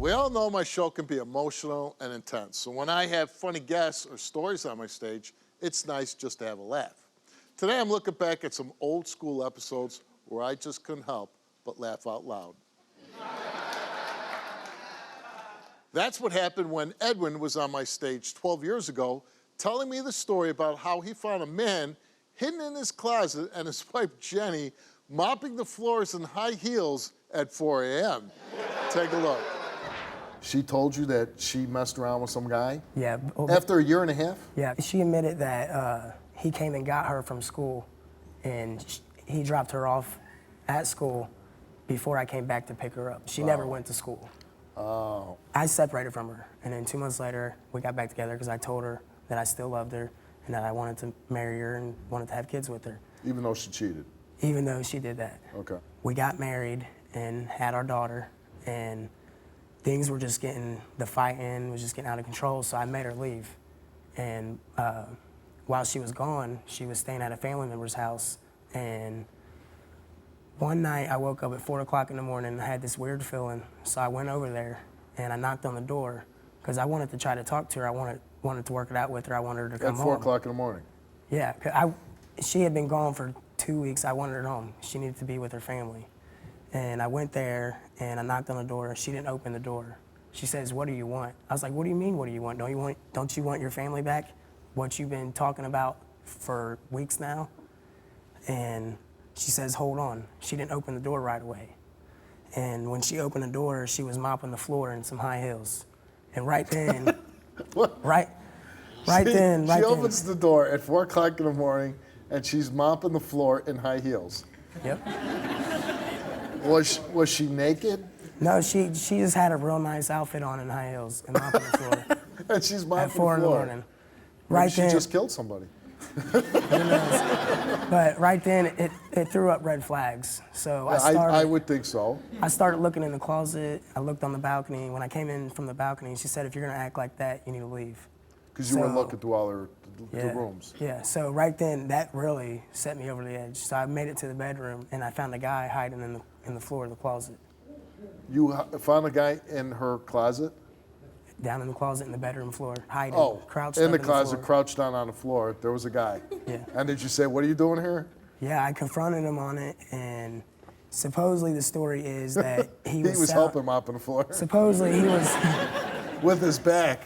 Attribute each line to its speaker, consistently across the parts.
Speaker 1: We all know my show can be emotional and intense, so when I have funny guests or stories on my stage, it's nice just to have a laugh. Today I'm looking back at some old school episodes where I just couldn't help but laugh out loud. That's what happened when Edwin was on my stage 12 years ago, telling me the story about how he found a man hidden in his closet and his wife Jenny mopping the floors in high heels at 4 a.m. Take a look. She told you that she messed around with some guy?
Speaker 2: Yeah.
Speaker 1: After a year and a half?
Speaker 2: Yeah, she admitted that he came and got her from school, and he dropped her off at school before I came back to pick her up. She never went to school.
Speaker 1: Oh.
Speaker 2: I separated from her, and then 2 months later, we got back together because I told her that I still loved her and that I wanted to marry her and wanted to have kids with her.
Speaker 1: Even though she cheated?
Speaker 2: Even though she did that.
Speaker 1: Okay.
Speaker 2: We got married and had our daughter, and things were just getting, the fighting was just getting out of control, so I made her leave. And while she was gone, she was staying at a family member's house, and one night I woke up at 4 o'clock in the morning and I had this weird feeling, so I went over there and I knocked on the door because I wanted to try to talk to her. I wanted to work it out with her. I wanted her to come home.
Speaker 1: At 4 o'clock in the morning?
Speaker 2: Yeah, she had been gone for 2 weeks. I wanted her home. She needed to be with her family. And I went there and I knocked on the door. She didn't open the door. She says, "What do you want?" I was like, "What do you mean, what do you want? Don't you want your family back? What you've been talking about for weeks now?" And she says, "Hold on." She didn't open the door right away. And when she opened the door, she was mopping the floor in some high heels. And right then, right then.
Speaker 1: She opens the door at 4 o'clock in the morning and she's mopping the floor in high heels.
Speaker 2: Yep.
Speaker 1: Was she naked?
Speaker 2: No, she just had a real nice outfit on in high heels and mopping the floor.
Speaker 1: And she's mopping
Speaker 2: at 4 in the morning. Right
Speaker 1: Maybe
Speaker 2: then.
Speaker 1: She just killed somebody.
Speaker 2: Who knows? But right then, it threw up red flags. So
Speaker 1: I would think so.
Speaker 2: I started looking in the closet. I looked on the balcony. When I came in from the balcony, she said, "If you're gonna act like that, you need to leave."
Speaker 1: Because you were looking through all the rooms.
Speaker 2: Yeah, so right then, that really set me over the edge. So I made it to the bedroom, and I found a guy hiding in the floor of the closet.
Speaker 1: You found a guy in her closet?
Speaker 2: Down in the closet in the bedroom floor, hiding, crouched
Speaker 1: in
Speaker 2: up
Speaker 1: the closet,
Speaker 2: floor.
Speaker 1: crouched down on the floor. There was a guy.
Speaker 2: Yeah.
Speaker 1: And did you say, "What are you doing here?"
Speaker 2: Yeah, I confronted him on it, and supposedly the story is that he was
Speaker 1: helping mop on the floor.
Speaker 2: Supposedly he was
Speaker 1: with his back.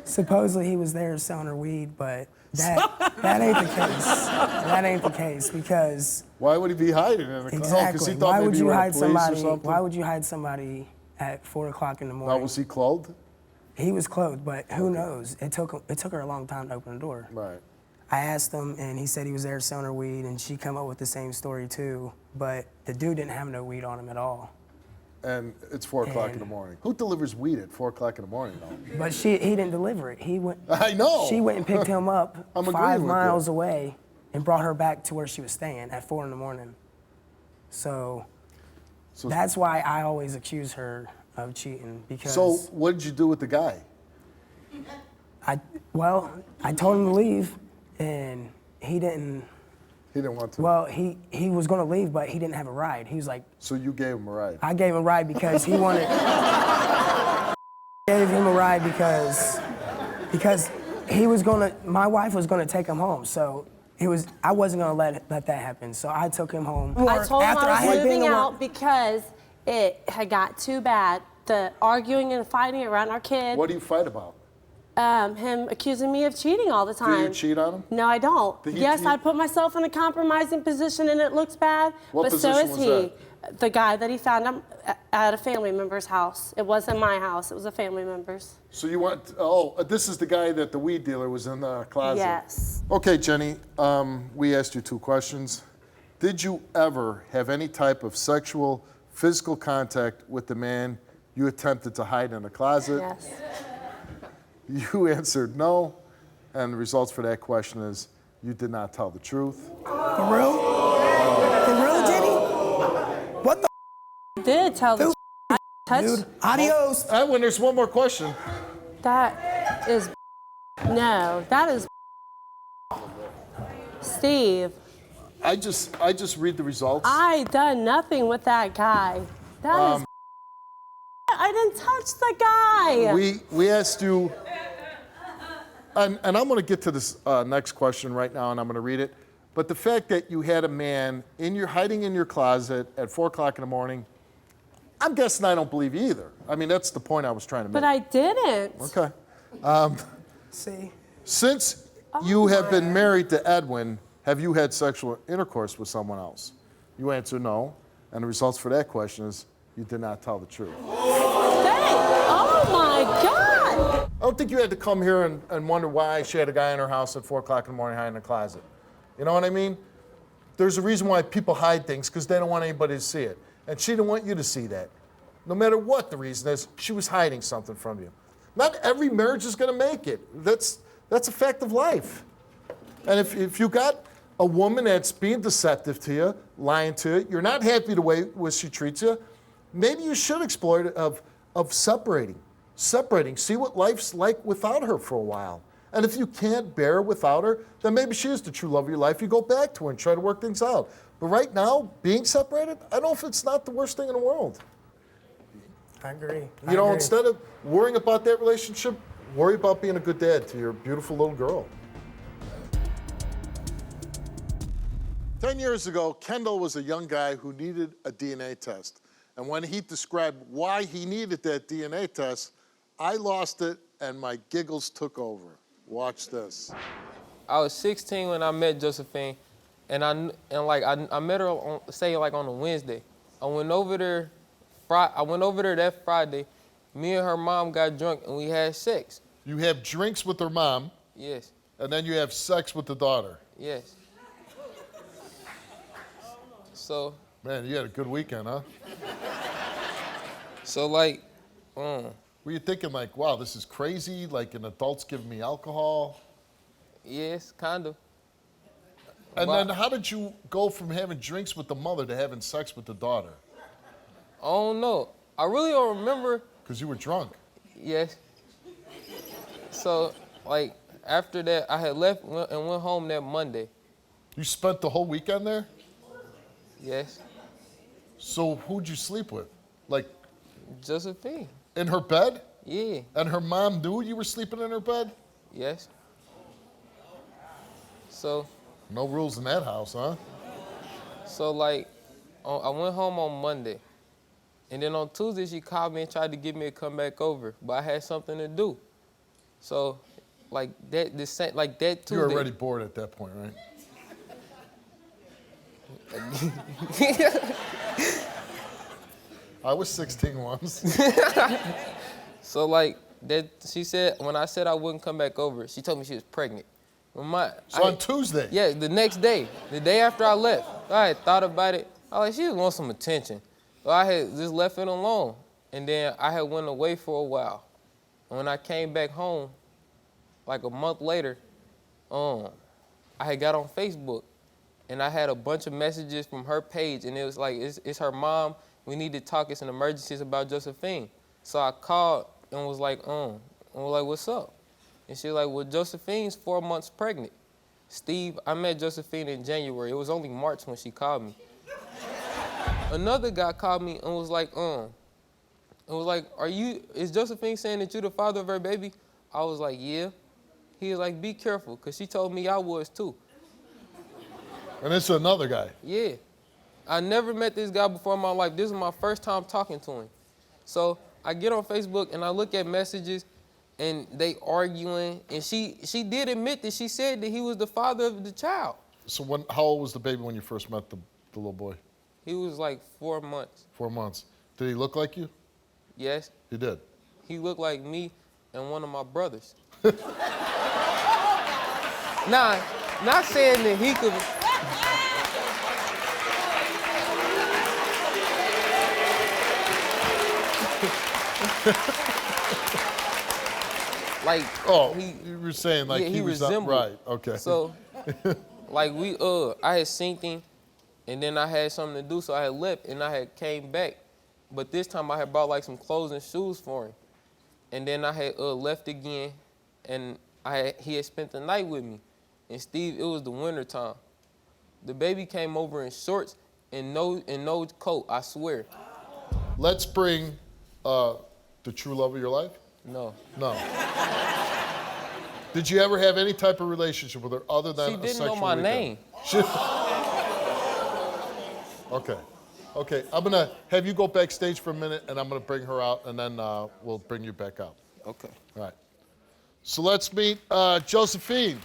Speaker 2: Supposedly he was there selling her weed, but that ain't the case. That ain't the case because.
Speaker 1: Why would he be hiding in the closet?
Speaker 2: Exactly.
Speaker 1: He thought
Speaker 2: Why
Speaker 1: maybe
Speaker 2: would you hide somebody?
Speaker 1: or something?
Speaker 2: Why would you hide somebody at 4 o'clock in the morning?
Speaker 1: Now, was he clothed?
Speaker 2: He was clothed, but who knows? It took her a long time to open the door.
Speaker 1: Right.
Speaker 2: I asked him, and he said he was there selling her weed, and she come up with the same story too. But the dude didn't have no weed on him at all.
Speaker 1: And it's 4 o'clock in the morning. Who delivers weed at 4 o'clock in the morning, though?
Speaker 2: But he didn't deliver it. He went.
Speaker 1: I know.
Speaker 2: She went and picked him up
Speaker 1: I'm
Speaker 2: 5 miles away and brought her back to where she was staying at 4 in the morning. So that's why I always accuse her of cheating because.
Speaker 1: So what did you do with the guy?
Speaker 2: I told him to leave, and he didn't.
Speaker 1: He didn't want to.
Speaker 2: Well, he was going to leave, but he didn't have a ride. He was like.
Speaker 1: So you gave him a ride?
Speaker 2: I gave him a ride because he wanted. Gave him a ride because he was gonna. My wife was gonna take him home, so I wasn't gonna let that happen. So I took him home.
Speaker 3: I told him I was moving out because it had got too bad. The arguing and fighting around our kid.
Speaker 1: What do you fight about?
Speaker 3: Him accusing me of cheating all the time.
Speaker 1: Do you cheat on him?
Speaker 3: No, I don't. Yes, I put myself in a compromising position and it looks bad.
Speaker 1: What
Speaker 3: but
Speaker 1: position
Speaker 3: so is
Speaker 1: was
Speaker 3: he.
Speaker 1: that?
Speaker 3: The guy that he found at a family member's house. It wasn't my house. It was a family member's.
Speaker 1: So you want? This is the guy that the weed dealer was in the closet.
Speaker 3: Yes.
Speaker 1: Okay, Jenny. We asked you 2 questions. Did you ever have any type of sexual, physical contact with the man you attempted to hide in a closet?
Speaker 3: Yes.
Speaker 1: You answered no, and the results for that question is you did not tell the truth.
Speaker 2: For real? For real, Jenny? What the?
Speaker 3: Did tell the
Speaker 2: Dude, adios.
Speaker 1: When there's one more question.
Speaker 3: That is no. That is Steve.
Speaker 1: I just read the results.
Speaker 3: I done nothing with that guy. That is I didn't touch the guy.
Speaker 1: We asked you, and I'm going to get to this next question right now, and I'm going to read it. But the fact that you had a man hiding in your closet at 4 o'clock in the morning, I'm guessing I don't believe you either. I mean, that's the point I was trying to make.
Speaker 3: But I didn't.
Speaker 1: Okay.
Speaker 2: See?
Speaker 1: Since you have been married to Edwin, have you had sexual intercourse with someone else? You answer no, and the results for that question is you did not tell the truth.
Speaker 3: Oh my God!
Speaker 1: I don't think you had to come here and wonder why she had a guy in her house at 4 o'clock in the morning hiding in the closet. You know what I mean? There's a reason why people hide things, because they don't want anybody to see it. And she didn't want you to see that. No matter what the reason is, she was hiding something from you. Not every marriage is going to make it. That's a fact of life. And if you got a woman that's being deceptive to you, lying to you, you're not happy the way she treats you, maybe you should explore it of separating, see what life's like without her for a while. And if you can't bear without her, then maybe she is the true love of your life. You go back to her and try to work things out. But right now, being separated, I don't know if it's not the worst thing in the world.
Speaker 2: I agree.
Speaker 1: You know, instead of worrying about that relationship, worry about being a good dad to your beautiful little girl. 10 years ago, Kendall was a young guy who needed a DNA test. And when he described why he needed that DNA test, I lost it and my giggles took over. Watch this.
Speaker 4: I was 16 when I met Josephine, and I met her on on a Wednesday. I went over there that Friday. Me and her mom got drunk and we had sex.
Speaker 1: You have drinks with her mom.
Speaker 4: Yes.
Speaker 1: And then you have sex with the daughter.
Speaker 4: Yes. So.
Speaker 1: Man, you had a good weekend, huh?
Speaker 4: So
Speaker 1: were you thinking like, wow, this is crazy? Like an adult's giving me alcohol?
Speaker 4: Yes, kind of.
Speaker 1: And then how did you go from having drinks with the mother to having sex with the daughter?
Speaker 4: I don't know. I really don't remember.
Speaker 1: Because you were drunk.
Speaker 4: Yes. So, after that, I had left and went home that Monday.
Speaker 1: You spent the whole weekend there?
Speaker 4: Yes.
Speaker 1: So who'd you sleep with? Like?
Speaker 4: Josephine.
Speaker 1: In her bed?
Speaker 4: Yeah.
Speaker 1: And her mom knew you were sleeping in her bed?
Speaker 4: Yes. So.
Speaker 1: No rules in that house, huh?
Speaker 4: So I went home on Monday. And then on Tuesday, she called me and tried to get me to come back over. But I had something to do. So, that Tuesday.
Speaker 1: You were already bored at that point, right? I was 16 once.
Speaker 4: So she said, when I said I wouldn't come back over, she told me she was pregnant.
Speaker 1: On Tuesday?
Speaker 4: Yeah, the next day, the day after I left. I had thought about it. I was like, she just wants some attention. So I had just left it alone. And then I had went away for a while. And when I came back home, a month later, I had got on Facebook. And I had a bunch of messages from her page. And it was it's her mom. We need to talk. It's an emergency. It's about Josephine. So I called and was like, what's up? And she was like, well, Josephine's 4 months pregnant. Steve, I met Josephine in January. It was only March when she called me. Another guy called me and was like, is Josephine saying that you're the father of her baby? I was like, yeah. He was like, be careful, because she told me I was too.
Speaker 1: And it's another guy?
Speaker 4: Yeah. I never met this guy before in my life. This is my first time talking to him. So I get on Facebook and I look at messages and they arguing. And she did admit that she said that he was the father of the child.
Speaker 1: So how old was the baby when you first met the little boy?
Speaker 4: He was 4 months.
Speaker 1: 4 months. Did he look like you?
Speaker 4: Yes.
Speaker 1: He did?
Speaker 4: He looked like me and one of my brothers. Nah, not saying that he could.
Speaker 1: You were saying
Speaker 4: he
Speaker 1: was
Speaker 4: resembled.
Speaker 1: Right, okay.
Speaker 4: So, I had seen him, and then I had something to do, so I had left, and I had came back. But this time I had bought some clothes and shoes for him. And then I had left again, and he had spent the night with me. And Steve, it was the winter time. The baby came over in shorts and no coat, I swear.
Speaker 1: Let's bring the true love of your life?
Speaker 4: No.
Speaker 1: No. Did you ever have any type of relationship with her other than
Speaker 4: She
Speaker 1: a
Speaker 4: didn't
Speaker 1: sexual
Speaker 4: know my
Speaker 1: encounter?
Speaker 4: name.
Speaker 1: Okay. Okay, I'm gonna have you go backstage for a minute, and I'm gonna bring her out, and then we'll bring you back out.
Speaker 4: Okay.
Speaker 1: All right. So let's meet Josephine.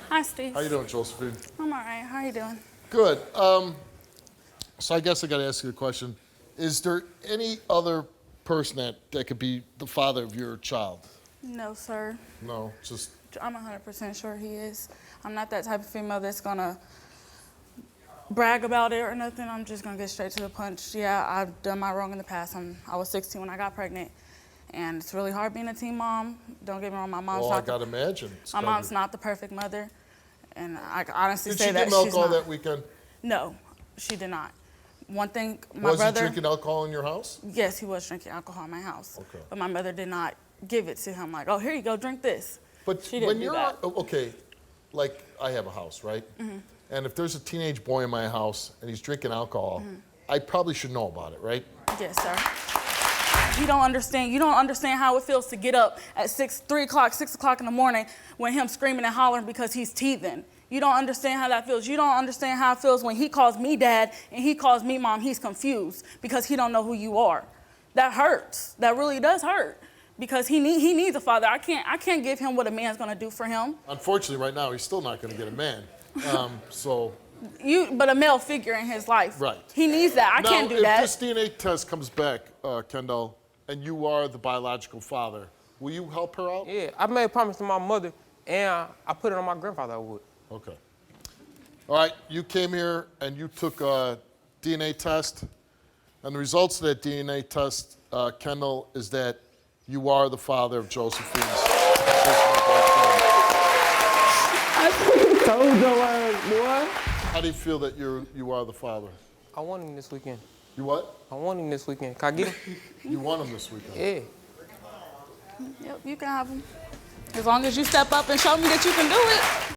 Speaker 5: Hi, Steve.
Speaker 1: How you doing, Josephine?
Speaker 5: I'm all right. How are you doing?
Speaker 1: Good. So I guess I gotta ask you a question. Is there any other person that could be the father of your child?
Speaker 5: No, sir.
Speaker 1: No, just...
Speaker 5: I'm 100% sure he is. I'm not that type of female that's gonna brag about it or nothing. I'm just gonna get straight to the punch. Yeah, I've done my wrong in the past. I was 16 when I got pregnant, and it's really hard being a teen mom. Don't get me wrong, my mom's
Speaker 1: Well,
Speaker 5: not.
Speaker 1: I gotta imagine.
Speaker 5: My mom's not the perfect mother, and I can honestly say that
Speaker 1: Did she get
Speaker 5: she's
Speaker 1: alcohol
Speaker 5: not.
Speaker 1: that weekend?
Speaker 5: No, she did not. One thing, my
Speaker 1: Was
Speaker 5: brother.
Speaker 1: he drinking alcohol in your house?
Speaker 5: Yes, he was drinking alcohol in my house.
Speaker 1: Okay.
Speaker 5: But my mother did not give it to him. Like, oh, here you go, drink this.
Speaker 1: But
Speaker 5: She didn't
Speaker 1: when
Speaker 5: do
Speaker 1: you're
Speaker 5: that.
Speaker 1: okay, like I have a house, right?
Speaker 5: Mm-hmm.
Speaker 1: And if there's a teenage boy in my house and he's drinking alcohol,
Speaker 5: Mm-hmm.
Speaker 1: I probably should know about it, right?
Speaker 5: Yes, sir. You don't understand. You don't understand how it feels to get up at 3 o'clock, 6 o'clock in the morning when him screaming and hollering because he's teething. You don't understand how that feels. You don't understand how it feels when he calls me dad and he calls me mom. He's confused because he don't know who you are. That hurts. That really does hurt because he needs a father. I can't give him what a man's gonna do for him.
Speaker 1: Unfortunately, right now, he's still not gonna get a man. So,
Speaker 5: But a male figure in his life.
Speaker 1: Right.
Speaker 5: He needs that. I can't do that.
Speaker 1: Now, if this DNA test comes back, Kendall, and you are the biological father, will you help her out?
Speaker 4: Yeah, I made a promise to my mother, and I put it on my grandfather I would.
Speaker 1: Okay. All right, you came here and you took a DNA test, and the results of that DNA test, Kendall, is that you are the father of Josephine's.
Speaker 2: I told your ass, boy.
Speaker 1: How do you feel that you are the father?
Speaker 4: I want him this weekend.
Speaker 1: You what?
Speaker 4: I want him this weekend. Can I get him?
Speaker 1: You want him this weekend?
Speaker 4: Yeah.
Speaker 5: Yep, you can have him. As long as you step up and show me that you can do it.